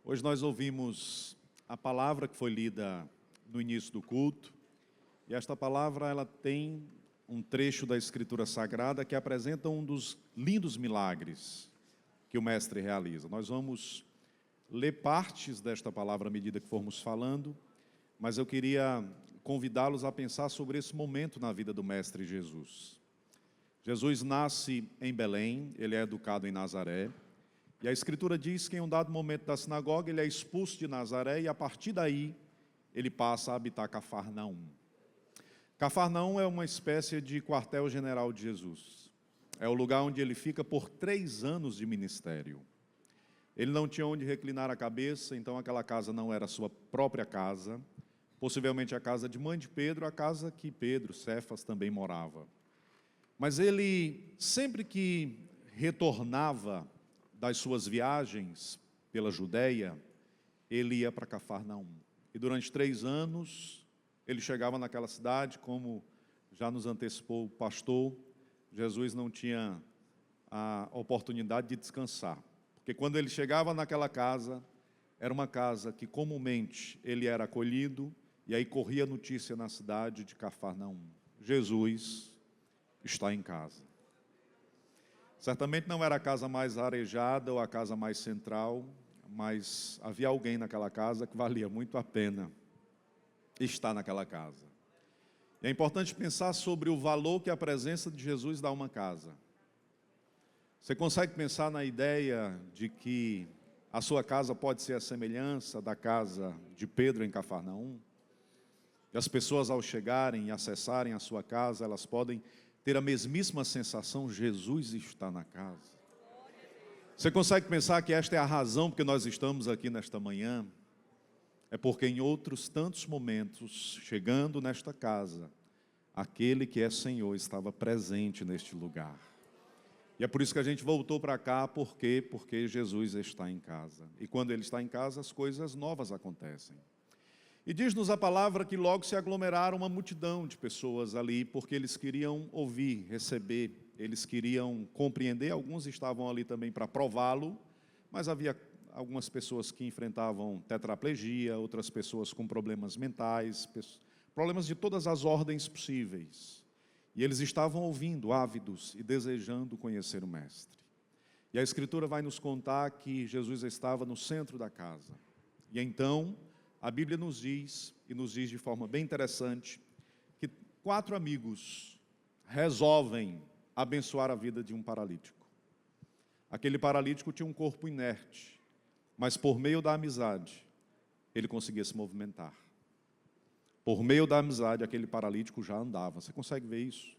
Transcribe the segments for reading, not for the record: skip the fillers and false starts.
Hoje nós ouvimos a palavra que foi lida no início do culto, e esta palavra ela tem um trecho da Escritura Sagrada que apresenta um dos lindos milagres que o Mestre realiza. Nós vamos ler partes desta palavra à medida que formos falando, mas eu queria convidá-los a pensar sobre esse momento na vida do Mestre Jesus. Jesus nasce em Belém, ele é educado em Nazaré, e a Escritura diz que em um dado momento da sinagoga ele é expulso de Nazaré e a partir daí ele passa a habitar Cafarnaum. Cafarnaum é uma espécie de quartel-general de Jesus. É o lugar onde ele fica por 3 anos de ministério. Ele não tinha onde reclinar a cabeça, então aquela casa não era a sua própria casa, possivelmente a casa de mãe de Pedro, a casa que Pedro, Cefas, também morava. Mas ele, sempre que retornava das suas viagens pela Judéia, ele ia para Cafarnaum. E durante 3 anos, ele chegava naquela cidade, como já nos antecipou o pastor, Jesus não tinha a oportunidade de descansar. Porque quando ele chegava naquela casa, era uma casa que comumente ele era acolhido, e aí corria notícia na cidade de Cafarnaum: Jesus está em casa. Certamente não era a casa mais arejada ou a casa mais central, mas havia alguém naquela casa que valia muito a pena estar naquela casa. E é importante pensar sobre o valor que a presença de Jesus dá a uma casa. Você consegue pensar na ideia de que a sua casa pode ser a semelhança da casa de Pedro em Cafarnaum? E as pessoas, ao chegarem e acessarem a sua casa, elas podem ter a mesmíssima sensação: Jesus está na casa. Você consegue pensar que esta é a razão porque nós estamos aqui nesta manhã? É porque em outros tantos momentos, chegando nesta casa, aquele que é Senhor estava presente neste lugar. E é por isso que a gente voltou para cá. Por quê? Porque Jesus está em casa. E quando Ele está em casa, as coisas novas acontecem. E diz-nos a palavra que logo se aglomeraram uma multidão de pessoas ali, porque eles queriam ouvir, receber, eles queriam compreender. Alguns estavam ali também para prová-lo, mas havia algumas pessoas que enfrentavam tetraplegia, outras pessoas com problemas mentais, problemas de todas as ordens possíveis. E eles estavam ouvindo, ávidos e desejando conhecer o Mestre. E a Escritura vai nos contar que Jesus estava no centro da casa. E então a Bíblia nos diz, e nos diz de forma bem interessante, que 4 amigos resolvem abençoar a vida de um paralítico. Aquele paralítico tinha um corpo inerte, mas por meio da amizade, ele conseguia se movimentar. Por meio da amizade, aquele paralítico já andava. Você consegue ver isso?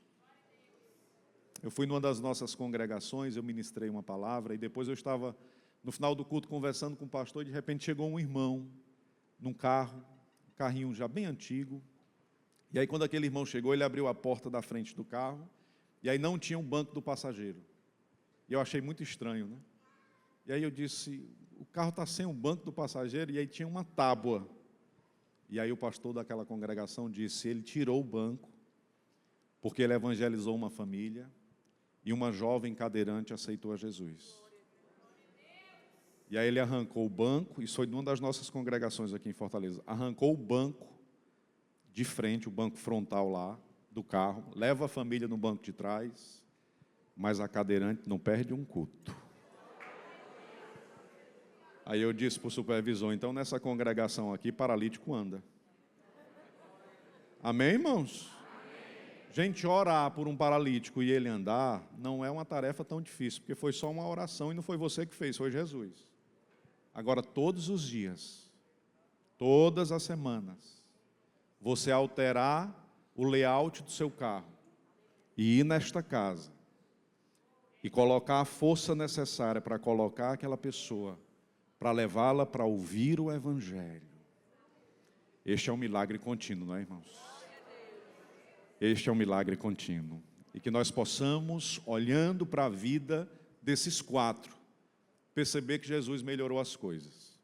Eu fui numa das nossas congregações, eu ministrei uma palavra, e depois eu estava no final do culto conversando com o pastor, e de repente chegou um irmão, num carro, um carrinho já bem antigo, e aí quando aquele irmão chegou, ele abriu a porta da frente do carro, e aí não tinha um banco do passageiro, e eu achei muito estranho, né? E aí eu disse: o carro está sem um banco do passageiro, e aí tinha uma tábua, e aí o pastor daquela congregação disse: ele tirou o banco, porque ele evangelizou uma família, e uma jovem cadeirante aceitou a Jesus. E aí ele arrancou o banco, isso foi numa das nossas congregações aqui em Fortaleza, arrancou o banco de frente, o banco frontal lá do carro, leva a família no banco de trás, mas a cadeirante não perde um culto. Aí eu disse para o supervisor: então nessa congregação aqui, paralítico anda. Amém, irmãos? Amém. Gente, orar por um paralítico e ele andar não é uma tarefa tão difícil, porque foi só uma oração e não foi você que fez, foi Jesus. Agora, todos os dias, todas as semanas, você alterar o layout do seu carro e ir nesta casa e colocar a força necessária para colocar aquela pessoa, para levá-la para ouvir o Evangelho. Este é um milagre contínuo, não é, irmãos? Este é um milagre contínuo. E que nós possamos, olhando para a vida desses 4, perceber que Jesus melhorou as coisas.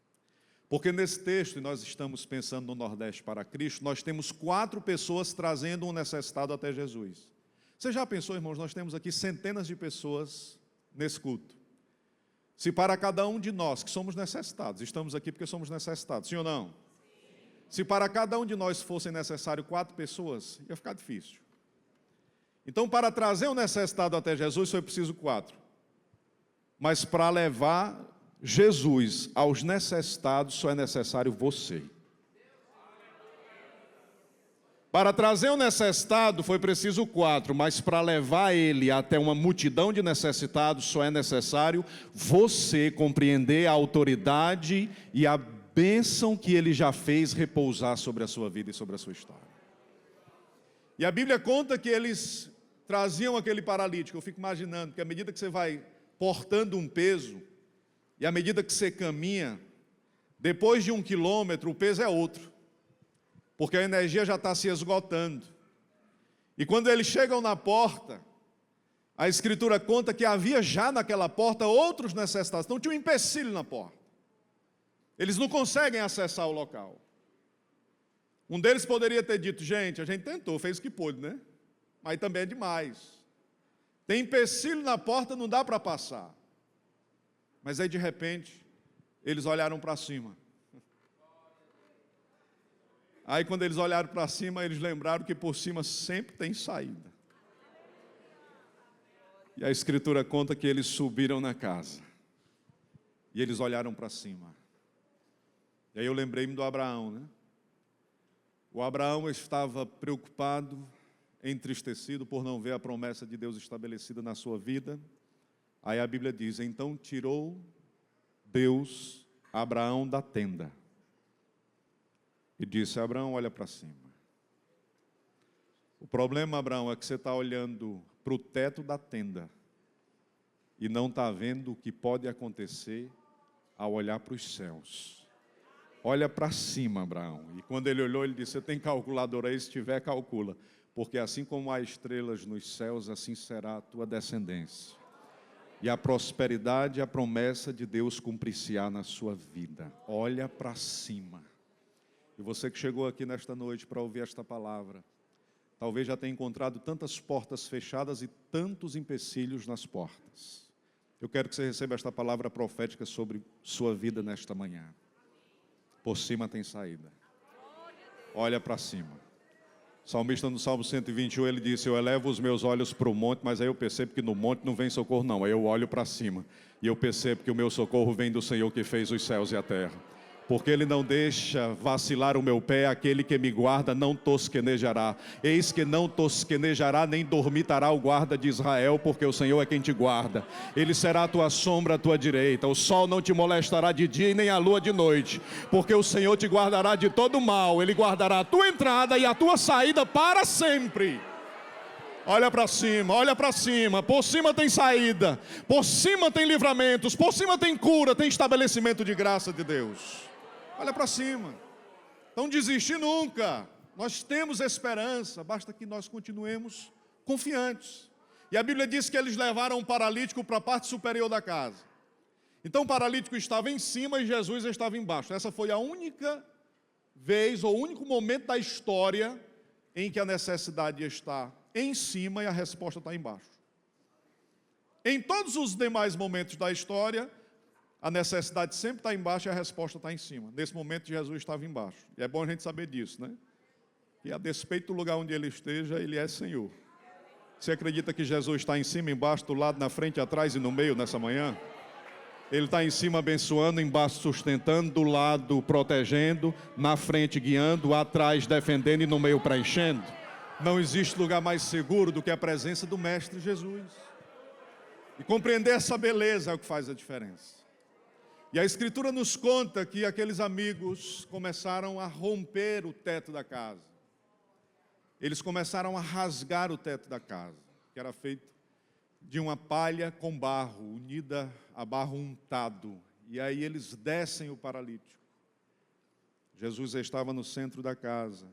Porque nesse texto, e nós estamos pensando no Nordeste para Cristo, nós temos 4 pessoas trazendo um necessitado até Jesus. Você já pensou, irmãos, nós temos aqui centenas de pessoas nesse culto. Se para cada um de nós que somos necessitados, estamos aqui porque somos necessitados, sim ou não? Sim. Se para cada um de nós fossem necessários 4 pessoas, ia ficar difícil. Então, para trazer um necessitado até Jesus, foi preciso 4. Mas para levar Jesus aos necessitados, só é necessário você. Para trazer um necessitado foi preciso 4, mas para levar ele até uma multidão de necessitados só é necessário você compreender a autoridade e a bênção que ele já fez repousar sobre a sua vida e sobre a sua história. E a Bíblia conta que eles traziam aquele paralítico. Eu fico imaginando que à medida que você vai portando um peso, e à medida que você caminha, depois de 1 quilômetro o peso é outro. Porque a energia já está se esgotando. E quando eles chegam na porta, a Escritura conta que havia já naquela porta outros necessitados. Então tinha um empecilho na porta. Eles não conseguem acessar o local. Um deles poderia ter dito, gente, a gente tentou, fez o que pôde, né? Mas também é demais. Tem empecilho na porta, não dá para passar. Mas aí de repente, eles olharam para cima. Aí quando eles olharam para cima, eles lembraram que por cima sempre tem saída. E a Escritura conta que eles subiram na casa. E eles olharam para cima. E aí eu lembrei-me do Abraão, né? O Abraão estava preocupado, entristecido por não ver a promessa de Deus estabelecida na sua vida. Aí a Bíblia diz, então tirou Deus Abraão da tenda. E disse, Abraão, olha para cima. O problema, Abraão, é que você está olhando para o teto da tenda e não está vendo o que pode acontecer ao olhar para os céus. Olha para cima, Abraão. E quando ele olhou, ele disse, você tem calculadora aí? Se tiver, calcula. Porque assim como há estrelas nos céus, assim será a tua descendência. E a prosperidade e a promessa de Deus cumprir-se-á na sua vida. Olha para cima. E você que chegou aqui nesta noite para ouvir esta palavra, talvez já tenha encontrado tantas portas fechadas e tantos empecilhos nas portas. Eu quero que você receba esta palavra profética sobre sua vida nesta manhã. Por cima tem saída. Olha para cima. O salmista no Salmo 121, ele disse, eu elevo os meus olhos para o monte, mas aí eu percebo que no monte não vem socorro não. Aí eu olho para cima e eu percebo que o meu socorro vem do Senhor que fez os céus e a terra. Porque Ele não deixa vacilar o meu pé, aquele que me guarda não tosquenejará. Eis que não tosquenejará, nem dormitará o guarda de Israel, porque o Senhor é quem te guarda. Ele será a tua sombra à tua direita. O sol não te molestará de dia e nem a lua de noite, porque o Senhor te guardará de todo mal. Ele guardará a tua entrada e a tua saída para sempre. Olha para cima, olha para cima. Por cima tem saída, por cima tem livramentos, por cima tem cura, tem estabelecimento de graça de Deus. Olha para cima. Não desistir nunca. Nós temos esperança, basta que nós continuemos confiantes. E a Bíblia diz que eles levaram um paralítico para a parte superior da casa. Então o paralítico estava em cima e Jesus estava embaixo. Essa foi a única vez, ou o único momento da história em que a necessidade está em cima e a resposta está embaixo. Em todos os demais momentos da história, a necessidade sempre está embaixo e a resposta está em cima. Nesse momento, Jesus estava embaixo. E é bom a gente saber disso, né? E a despeito do lugar onde Ele esteja, Ele é Senhor. Você acredita que Jesus está em cima, embaixo, do lado, na frente, atrás e no meio nessa manhã? Ele está em cima abençoando, embaixo sustentando, do lado protegendo, na frente guiando, atrás defendendo e no meio preenchendo. Não existe lugar mais seguro do que a presença do Mestre Jesus. E compreender essa beleza é o que faz a diferença. E a Escritura nos conta que aqueles amigos começaram a romper o teto da casa. Eles começaram a rasgar o teto da casa, que era feito de uma palha com barro, unida a barro untado. E aí eles descem o paralítico. Jesus estava no centro da casa.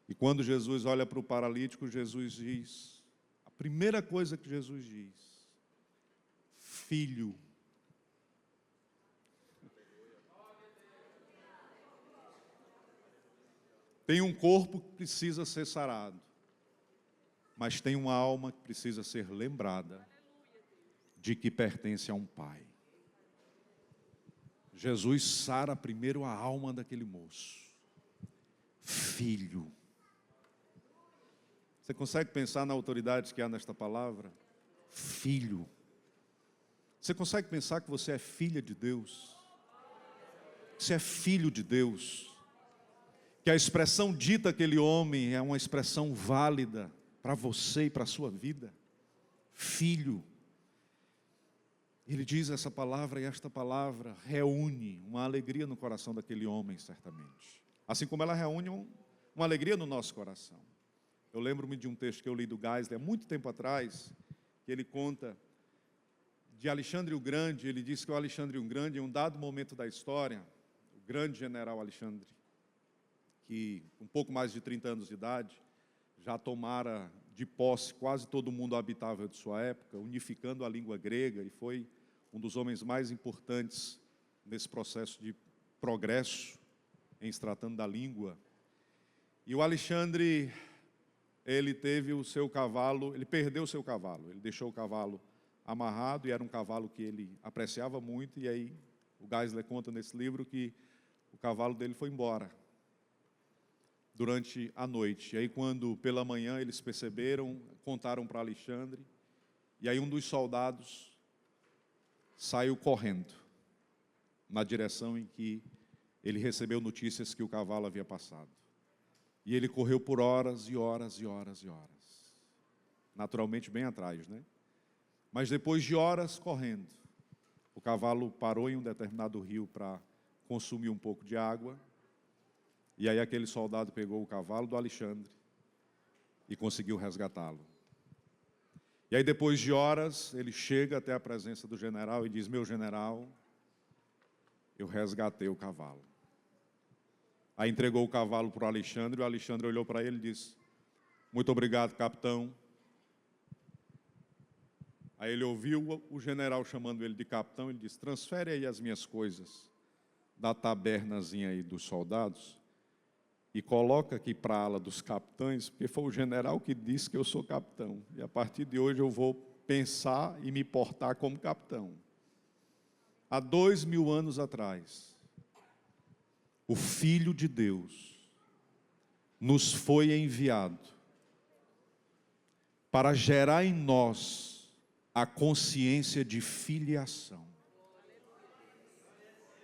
E quando Jesus olha para o paralítico, Jesus diz, a primeira coisa que Jesus diz, filho. Tem um corpo que precisa ser sarado, mas tem uma alma que precisa ser lembrada de que pertence a um pai. Jesus sara primeiro a alma daquele moço. Filho. Você consegue pensar na autoridade que há nesta palavra? Filho. Você consegue pensar que você é filha de Deus? Você é filho de Deus? Que a expressão dita àquele homem é uma expressão válida para você e para a sua vida? Filho. Ele diz essa palavra, e esta palavra reúne uma alegria no coração daquele homem, certamente. Assim como ela reúne uma alegria no nosso coração. Eu lembro-me de um texto que eu li do Geisler há muito tempo atrás, que ele conta de Alexandre o Grande. Ele diz que o Alexandre o Grande, em um dado momento da história, o grande general Alexandre, que com um pouco mais de 30 anos de idade, já tomara de posse quase todo o mundo habitável de sua época, unificando a língua grega, e foi um dos homens mais importantes nesse processo de progresso em se tratando da língua. E o Alexandre, ele teve o seu cavalo, ele perdeu o seu cavalo, ele deixou o cavalo amarrado, e era um cavalo que ele apreciava muito, e aí o Geisler conta nesse livro que o cavalo dele foi embora durante a noite. E aí, quando pela manhã eles perceberam, contaram para Alexandre, e aí um dos soldados saiu correndo na direção em que ele recebeu notícias que o cavalo havia passado. E ele correu por horas e horas e horas e horas. Naturalmente bem atrás, né? Mas depois de horas correndo, o cavalo parou em um determinado rio para consumir um pouco de água. E aí aquele soldado pegou o cavalo do Alexandre e conseguiu resgatá-lo. E aí, depois de horas, ele chega até a presença do general e diz: meu general, eu resgatei o cavalo. Aí entregou o cavalo para o Alexandre, e o Alexandre olhou para ele e disse: muito obrigado, capitão. Aí ele ouviu o general chamando ele de capitão, ele disse: transfere aí as minhas coisas da tabernazinha aí dos soldados e coloca aqui para a ala dos capitães, porque foi o general que disse que eu sou capitão. E a partir de hoje eu vou pensar e me portar como capitão. Há 2000 anos atrás, o Filho de Deus nos foi enviado para gerar em nós a consciência de filiação.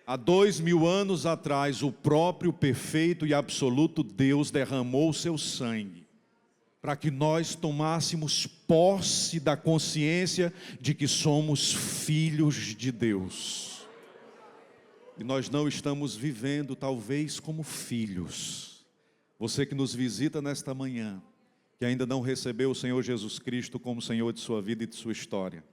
Há 2000 anos atrás, o próprio perfeito e absoluto Deus derramou o seu sangue para que nós tomássemos posse da consciência de que somos filhos de Deus. E nós não estamos vivendo, talvez, como filhos. Você que nos visita nesta manhã, que ainda não recebeu o Senhor Jesus Cristo como Senhor de sua vida e de sua história,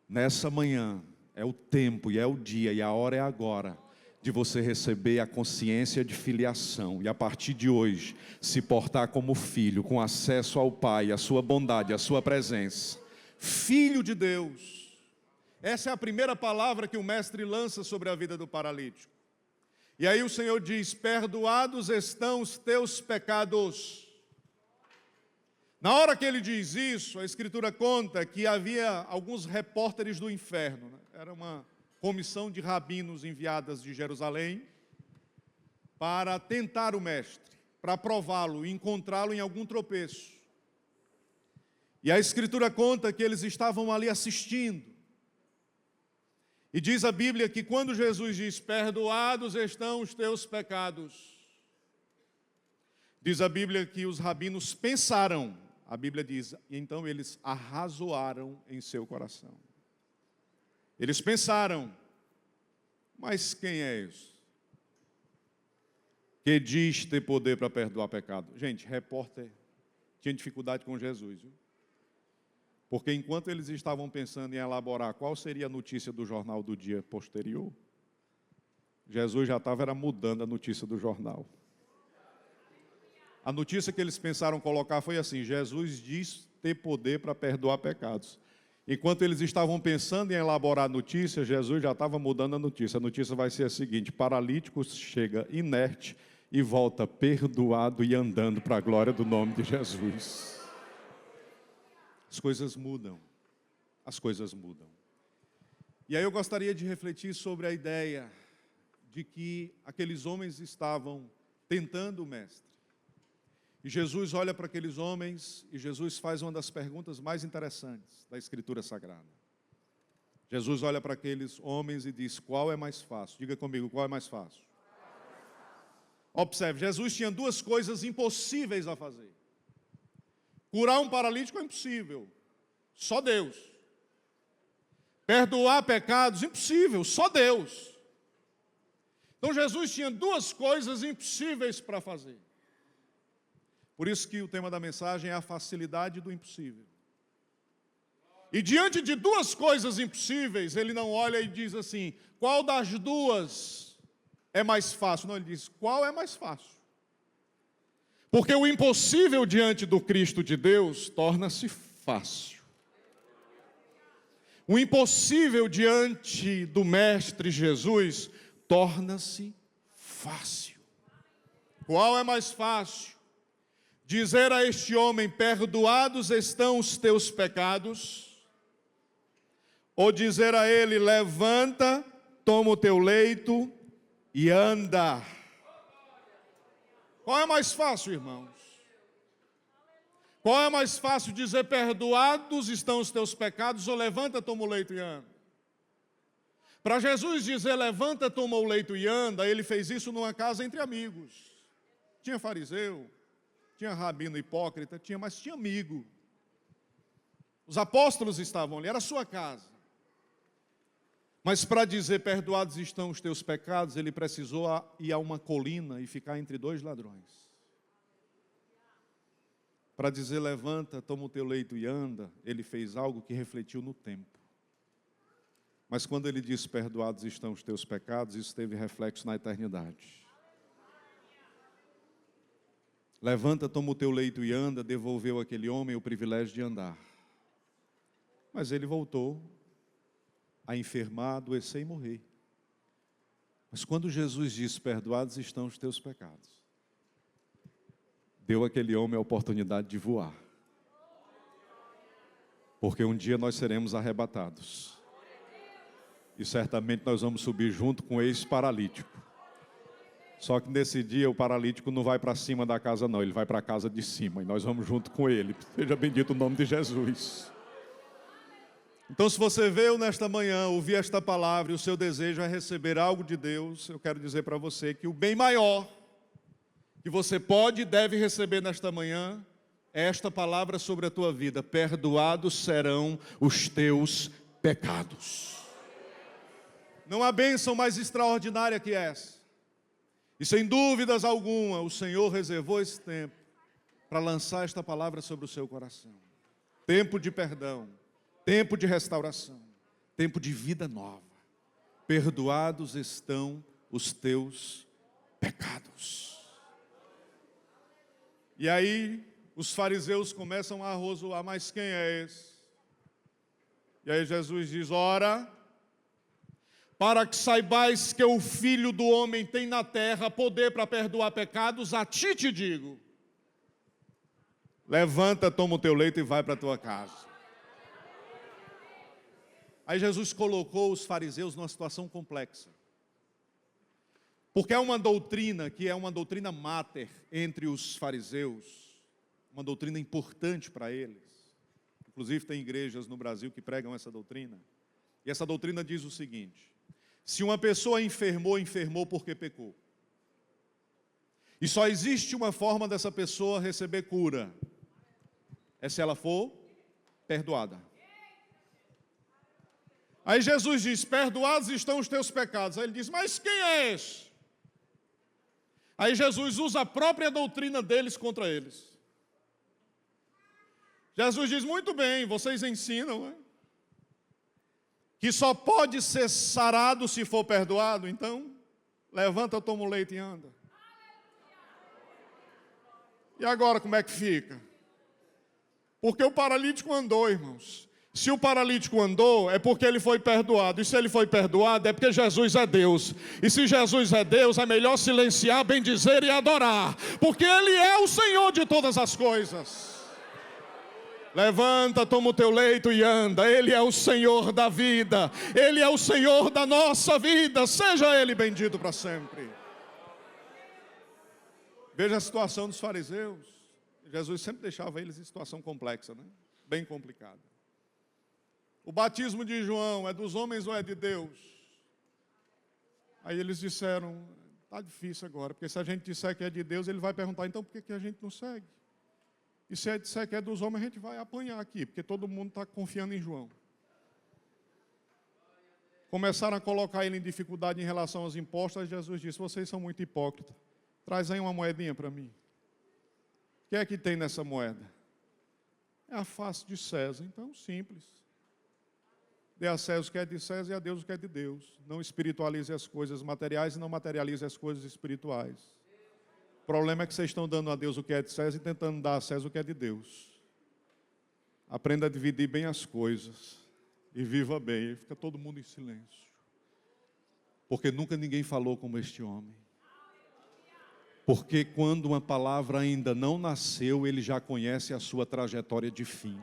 nessa manhã, é o tempo, e é o dia, e a hora é agora, de você receber a consciência de filiação, e a partir de hoje, se portar como filho, com acesso ao Pai, a sua bondade, a sua presença. Filho de Deus. Essa é a primeira palavra que o mestre lança sobre a vida do paralítico. E aí o Senhor diz: perdoados estão os teus pecados. Na hora que ele diz isso, a Escritura conta que havia alguns repórteres do inferno, né? Era uma comissão de rabinos enviadas de Jerusalém para tentar o mestre, para prová-lo e encontrá-lo em algum tropeço. E a Escritura conta que eles estavam ali assistindo. E diz a Bíblia que quando Jesus diz: perdoados estão os teus pecados, diz a Bíblia que os rabinos pensaram. A Bíblia diz: então eles arrazoaram em seu coração. Eles pensaram: mas quem é isso que diz ter poder para perdoar pecado? Gente, repórter tinha dificuldade com Jesus, viu? Porque enquanto eles estavam pensando em elaborar qual seria a notícia do jornal do dia posterior, Jesus já estava mudando a notícia do jornal. A notícia que eles pensaram colocar foi assim: Jesus diz ter poder para perdoar pecados. Enquanto eles estavam pensando em elaborar a notícia, Jesus já estava mudando a notícia. A notícia vai ser a seguinte: paralítico chega inerte e volta perdoado e andando para a glória do nome de Jesus. As coisas mudam. As coisas mudam. E aí eu gostaria de refletir sobre a ideia de que aqueles homens estavam tentando o mestre. E Jesus olha para aqueles homens e Jesus faz uma das perguntas mais interessantes da Escritura Sagrada. Jesus olha para aqueles homens e diz: qual é mais fácil? Diga comigo, qual é mais fácil? Observe, Jesus tinha duas coisas impossíveis a fazer. Curar um paralítico é impossível, só Deus. Perdoar pecados, impossível, só Deus. Então Jesus tinha duas coisas impossíveis para fazer. Por isso que o tema da mensagem é a facilidade do impossível. E diante de duas coisas impossíveis, ele não olha e diz assim: qual das duas é mais fácil? Não, ele diz: qual é mais fácil? Porque o impossível diante do Cristo de Deus torna-se fácil. O impossível diante do Mestre Jesus torna-se fácil. Qual é mais fácil? Dizer a este homem: perdoados estão os teus pecados, ou dizer a ele: levanta, toma o teu leito e anda. Qual é mais fácil, irmãos? Qual é mais fácil dizer: perdoados estão os teus pecados, ou levanta, toma o leito e anda? Para Jesus dizer: levanta, toma o leito e anda, ele fez isso numa casa entre amigos. Tinha fariseu, tinha rabino hipócrita, mas tinha amigo. Os apóstolos estavam ali, era a sua casa. Mas para dizer: perdoados estão os teus pecados, ele precisou ir a uma colina e ficar entre dois ladrões. Para dizer: levanta, toma o teu leito e anda, ele fez algo que refletiu no tempo. Mas quando ele disse: perdoados estão os teus pecados, isso teve reflexo na eternidade. Levanta, toma o teu leito e anda, devolveu àquele homem o privilégio de andar. Mas ele voltou a enfermar, adoecer e morrer. Mas quando Jesus disse: perdoados estão os teus pecados, deu àquele homem a oportunidade de voar. Porque um dia nós seremos arrebatados. E certamente nós vamos subir junto com esse paralítico. Só que nesse dia o paralítico não vai para cima da casa não, ele vai para a casa de cima. E nós vamos junto com ele. Seja bendito o nome de Jesus. Então, se você veio nesta manhã ouvir esta palavra e o seu desejo é receber algo de Deus, eu quero dizer para você que o bem maior que você pode e deve receber nesta manhã é esta palavra sobre a tua vida: perdoados serão os teus pecados. Não há bênção mais extraordinária que essa. E sem dúvidas alguma, o Senhor reservou esse tempo para lançar esta palavra sobre o seu coração. Tempo de perdão, tempo de restauração, tempo de vida nova. Perdoados estão os teus pecados. E aí os fariseus começam a arrozoar: mas quem é esse? E aí Jesus diz: ora, para que saibais que o Filho do Homem tem na terra poder para perdoar pecados, a ti te digo: levanta, toma o teu leito e vai para a tua casa. Aí Jesus colocou os fariseus numa situação complexa. Porque é uma doutrina que é uma doutrina máter entre os fariseus, uma doutrina importante para eles. Inclusive tem igrejas no Brasil que pregam essa doutrina. E essa doutrina diz o seguinte: se uma pessoa enfermou porque pecou. E só existe uma forma dessa pessoa receber cura: é se ela for perdoada. Aí Jesus diz: perdoados estão os teus pecados. Aí ele diz: mas quem é esse? Aí Jesus usa a própria doutrina deles contra eles. Jesus diz: muito bem, vocês ensinam, né, que só pode ser sarado se for perdoado. Então, levanta, toma o leite e anda. E agora como é que fica? Porque o paralítico andou, irmãos. Se o paralítico andou, é porque ele foi perdoado. E se ele foi perdoado, é porque Jesus é Deus. E se Jesus é Deus, é melhor silenciar, bendizer e adorar. Porque Ele é o Senhor de todas as coisas. Levanta, toma o teu leito e anda. Ele é o Senhor da vida. Ele é o Senhor da nossa vida. Seja Ele bendito para sempre. Veja a situação dos fariseus. Jesus sempre deixava eles em situação complexa, né? Bem complicada. O batismo de João é dos homens ou é de Deus? Aí eles disseram, está difícil agora, porque se a gente disser que é de Deus, ele vai perguntar, então por que a gente não segue? E se disser que é dos homens, a gente vai apanhar aqui, porque todo mundo está confiando em João. Começaram a colocar ele em dificuldade em relação aos impostos. Jesus disse, vocês são muito hipócritas. Traz aí uma moedinha para mim. O que é que tem nessa moeda? É a face de César. Então, simples. Dê a César o que é de César e a Deus o que é de Deus. Não espiritualize as coisas materiais e não materialize as coisas espirituais. O problema é que vocês estão dando a Deus o que é de César e tentando dar a César o que é de Deus. Aprenda a dividir bem as coisas e viva bem. E fica todo mundo em silêncio. Porque nunca ninguém falou como este homem. Porque quando uma palavra ainda não nasceu, ele já conhece a sua trajetória de fim.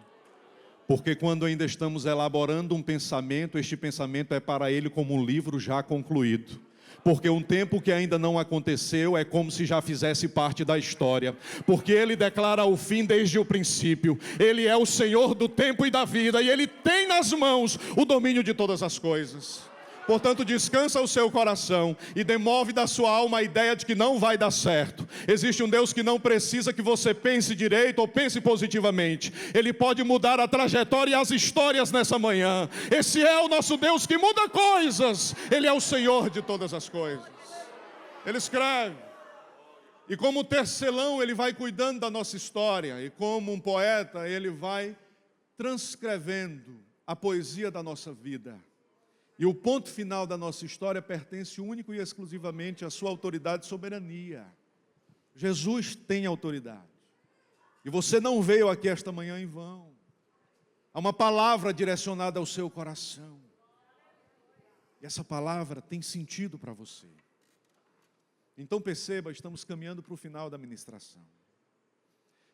Porque quando ainda estamos elaborando um pensamento, este pensamento é para ele como um livro já concluído. Porque um tempo que ainda não aconteceu é como se já fizesse parte da história. Porque Ele declara o fim desde o princípio. Ele é o Senhor do tempo e da vida. E Ele tem nas mãos o domínio de todas as coisas. Portanto, descansa o seu coração e demove da sua alma a ideia de que não vai dar certo. Existe um Deus que não precisa que você pense direito ou pense positivamente. Ele pode mudar a trajetória e as histórias nessa manhã. Esse é o nosso Deus que muda coisas. Ele é o Senhor de todas as coisas. Ele escreve. E como tecelão, ele vai cuidando da nossa história. E como um poeta, ele vai transcrevendo a poesia da nossa vida. E o ponto final da nossa história pertence único e exclusivamente à sua autoridade e soberania. Jesus tem autoridade. E você não veio aqui esta manhã em vão. Há uma palavra direcionada ao seu coração. E essa palavra tem sentido para você. Então perceba, estamos caminhando para o final da ministração.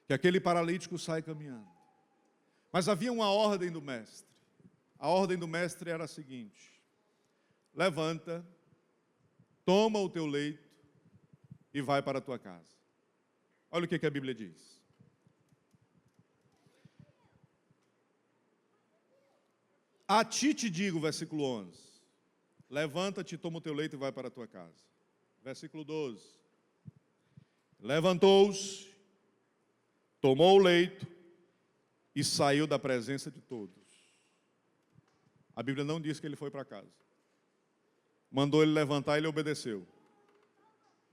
Que aquele paralítico sai caminhando. Mas havia uma ordem do mestre. A ordem do mestre era a seguinte: levanta, toma o teu leito e vai para a tua casa. Olha o que a Bíblia diz. A ti te digo, versículo 11, levanta-te, toma o teu leito e vai para a tua casa. Versículo 12, levantou-se, tomou o leito e saiu da presença de todos. A Bíblia não diz que ele foi para casa. Mandou ele levantar, ele obedeceu.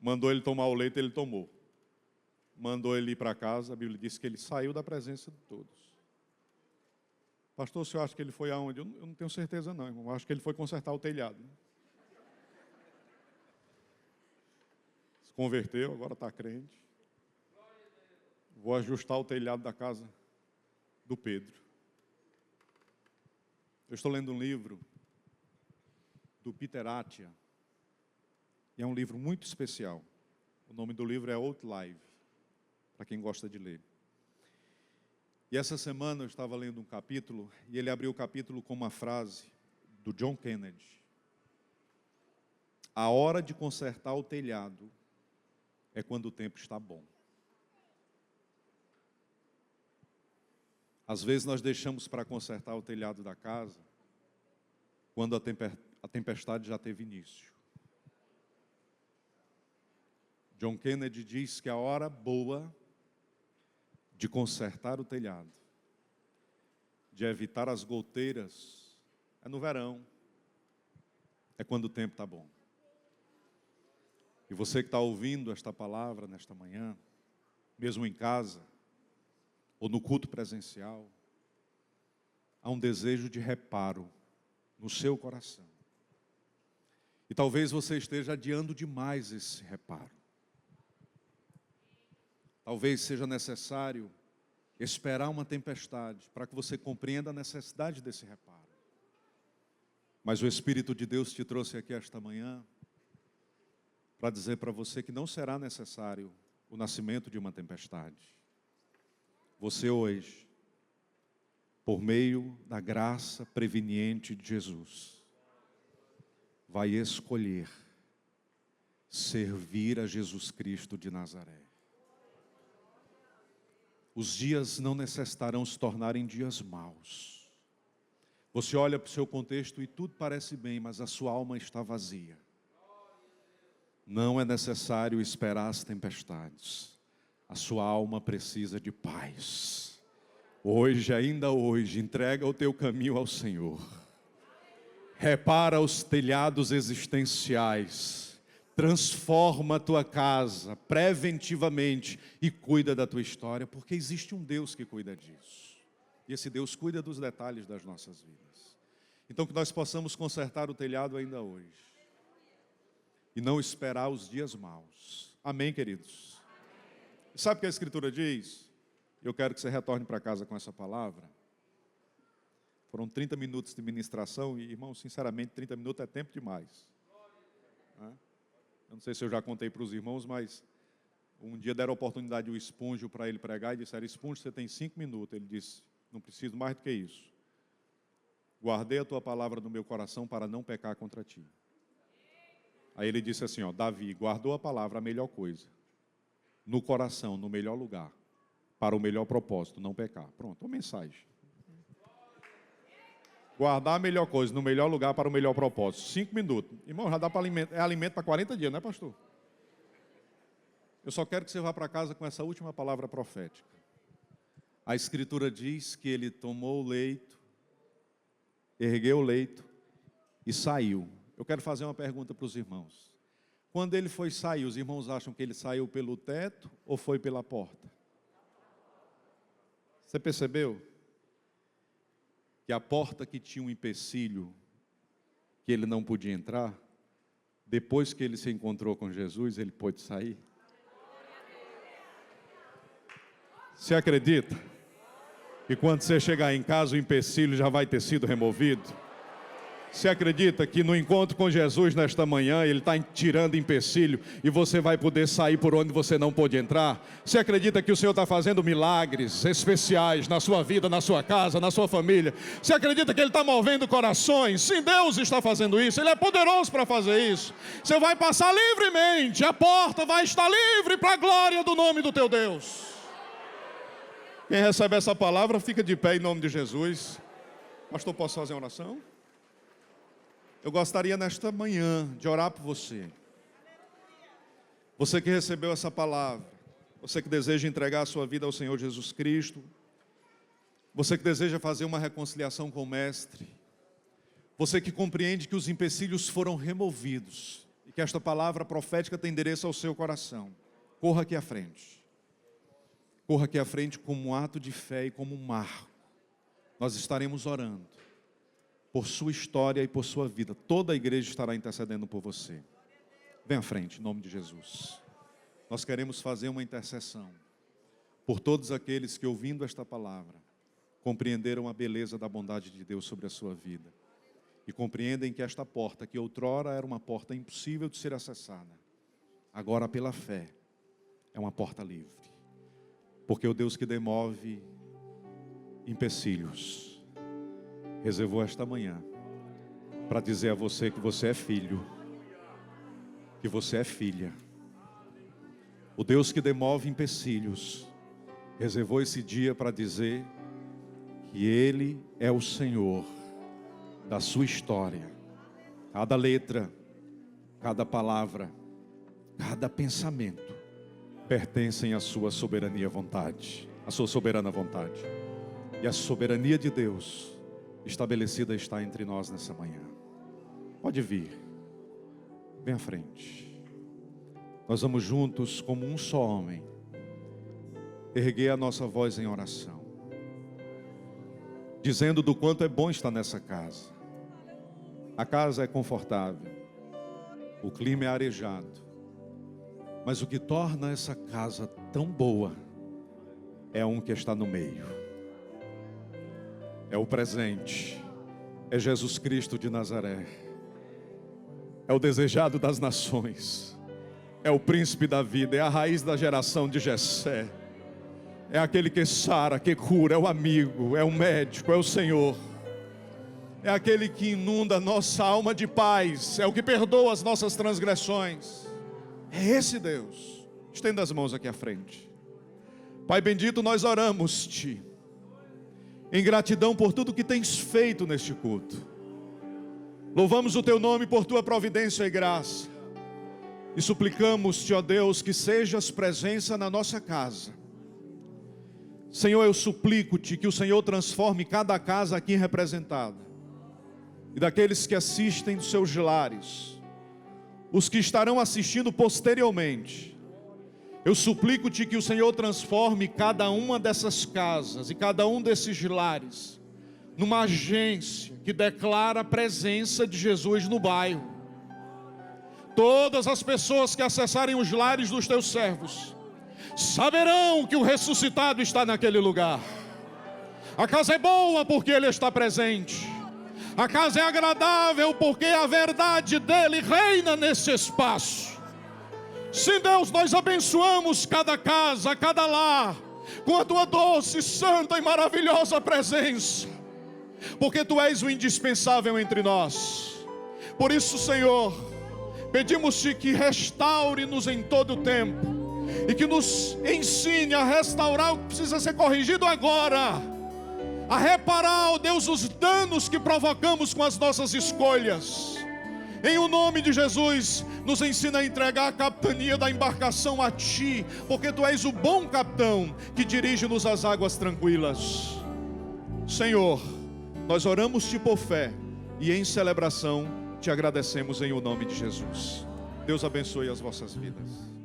Mandou ele tomar o leito, ele tomou. Mandou ele ir para casa, a Bíblia diz que ele saiu da presença de todos. Pastor, o senhor acha que ele foi aonde? Eu não tenho certeza não, irmão. Eu acho que ele foi consertar o telhado. Se converteu, agora está crente. Vou ajustar o telhado da casa do Pedro. Eu estou lendo um livro do Peter Attia, e é um livro muito especial. O nome do livro é Outlive, para quem gosta de ler. E essa semana eu estava lendo um capítulo, e ele abriu o capítulo com uma frase do John Kennedy. A hora de consertar o telhado é quando o tempo está bom. Às vezes nós deixamos para consertar o telhado da casa quando a tempestade já teve início. John Kennedy diz que a hora boa de consertar o telhado, de evitar as goteiras, é no verão, é quando o tempo está bom. E você que está ouvindo esta palavra nesta manhã, mesmo em casa, ou no culto presencial, há um desejo de reparo no seu coração. E talvez você esteja adiando demais esse reparo. Talvez seja necessário esperar uma tempestade para que você compreenda a necessidade desse reparo. Mas o Espírito de Deus te trouxe aqui esta manhã para dizer para você que não será necessário o nascimento de uma tempestade. Você hoje por meio da graça preveniente de Jesus, vai escolher servir a Jesus Cristo de Nazaré. Os dias não necessitarão se tornarem dias maus. Você olha para o seu contexto e tudo parece bem, mas a sua alma está vazia. Não é necessário esperar as tempestades. A sua alma precisa de paz. Hoje, ainda hoje, entrega o teu caminho ao Senhor. Repara os telhados existenciais. Transforma a tua casa preventivamente e cuida da tua história, porque existe um Deus que cuida disso. E esse Deus cuida dos detalhes das nossas vidas. Então que nós possamos consertar o telhado ainda hoje. E não esperar os dias maus. Amém, queridos? Amém. Sabe o que a Escritura diz? Eu quero que você retorne para casa com essa palavra. Foram 30 minutos de ministração e, irmão, sinceramente, 30 minutos é tempo demais. Eu não sei se eu já contei para os irmãos, mas um dia deram a oportunidade o Espúngio para ele pregar e disseram: Espúngio, você tem 5 minutos. Ele disse: não preciso mais do que isso. Guardei a tua palavra no meu coração para não pecar contra ti. Aí ele disse assim, Davi guardou a palavra, a melhor coisa, no coração, no melhor lugar, para o melhor propósito, não pecar. Pronto, a mensagem. Guardar a melhor coisa, no melhor lugar, para o melhor propósito. 5 minutos. Irmão, já dá para alimento, é alimento para 40 dias, não é, pastor? Eu só quero que você vá para casa com essa última palavra profética. A Escritura diz que ele tomou o leito, ergueu o leito e saiu. Eu quero fazer uma pergunta para os irmãos. Quando ele foi sair, os irmãos acham que ele saiu pelo teto ou foi pela porta? Você percebeu? Que a porta que tinha um empecilho, que ele não podia entrar, depois que ele se encontrou com Jesus, ele pôde sair. Você acredita? E quando você chegar em casa, o empecilho já vai ter sido removido? Você acredita que no encontro com Jesus nesta manhã, Ele está tirando empecilho e você vai poder sair por onde você não pôde entrar? Você acredita que o Senhor está fazendo milagres especiais na sua vida, na sua casa, na sua família? Você acredita que Ele está movendo corações? Sim, Deus está fazendo isso, Ele é poderoso para fazer isso. Você vai passar livremente, a porta vai estar livre para a glória do nome do teu Deus. Quem recebe essa palavra, fica de pé em nome de Jesus. Pastor, posso fazer uma oração? Eu gostaria nesta manhã de orar por você. Você que recebeu essa palavra, você que deseja entregar a sua vida ao Senhor Jesus Cristo, você que deseja fazer uma reconciliação com o Mestre, você que compreende que os empecilhos foram removidos e que esta palavra profética tem endereço ao seu coração, corra aqui à frente. Corra aqui à frente como um ato de fé e como um marco. Nós estaremos orando por sua história e por sua vida. Toda a igreja estará intercedendo por você. Vem à frente, em nome de Jesus. Nós queremos fazer uma intercessão por todos aqueles que, ouvindo esta palavra, compreenderam a beleza da bondade de Deus sobre a sua vida. E compreendem que esta porta, que outrora era uma porta impossível de ser acessada, agora pela fé, é uma porta livre. Porque o Deus que demove empecilhos reservou esta manhã para dizer a você que você é filho, que você é filha. O Deus que demove empecilhos reservou esse dia para dizer que Ele é o Senhor da sua história. Cada letra, cada palavra, cada pensamento pertencem à sua soberania vontade, à sua soberana vontade. E a soberania de Deus estabelecida está entre nós nessa manhã. Pode vir. Vem à frente. Nós vamos juntos, como um só homem, erguer a nossa voz em oração, dizendo do quanto é bom estar nessa casa. A casa é confortável, o clima é arejado, mas o que torna essa casa tão boa é um que está no meio. É o presente, é Jesus Cristo de Nazaré, é o desejado das nações, é o príncipe da vida, é a raiz da geração de Jessé. é aquele que sara, que cura, é o amigo, é o médico, é o Senhor. É aquele que inunda a nossa alma de paz, é o que perdoa as nossas transgressões. É esse Deus. Estenda as mãos aqui à frente. Pai bendito, nós oramos-te em gratidão por tudo que tens feito neste culto. Louvamos o teu nome por tua providência e graça. E suplicamos-te, ó Deus, que sejas presença na nossa casa. Senhor, eu suplico-te que o Senhor transforme cada casa aqui representada, e daqueles que assistem dos seus lares, os que estarão assistindo posteriormente. Eu suplico-te que o Senhor transforme cada uma dessas casas e cada um desses lares numa agência que declara a presença de Jesus no bairro. Todas as pessoas que acessarem os lares dos teus servos saberão que o ressuscitado está naquele lugar. A casa é boa porque Ele está presente. A casa é agradável porque a verdade dEle reina nesse espaço. Sim, Deus, nós abençoamos cada casa, cada lar, com a tua doce, santa e maravilhosa presença, porque tu és o indispensável entre nós. Por isso, Senhor, pedimos-te que restaure-nos em todo o tempo, e que nos ensine a restaurar o que precisa ser corrigido agora, a reparar, ó Deus, os danos que provocamos com as nossas escolhas. Em o nome de Jesus, nos ensina a entregar a capitania da embarcação a Ti, porque Tu és o bom capitão que dirige-nos às águas tranquilas. Senhor, nós oramos-Te por fé e em celebração Te agradecemos em o nome de Jesus. Deus abençoe as vossas vidas.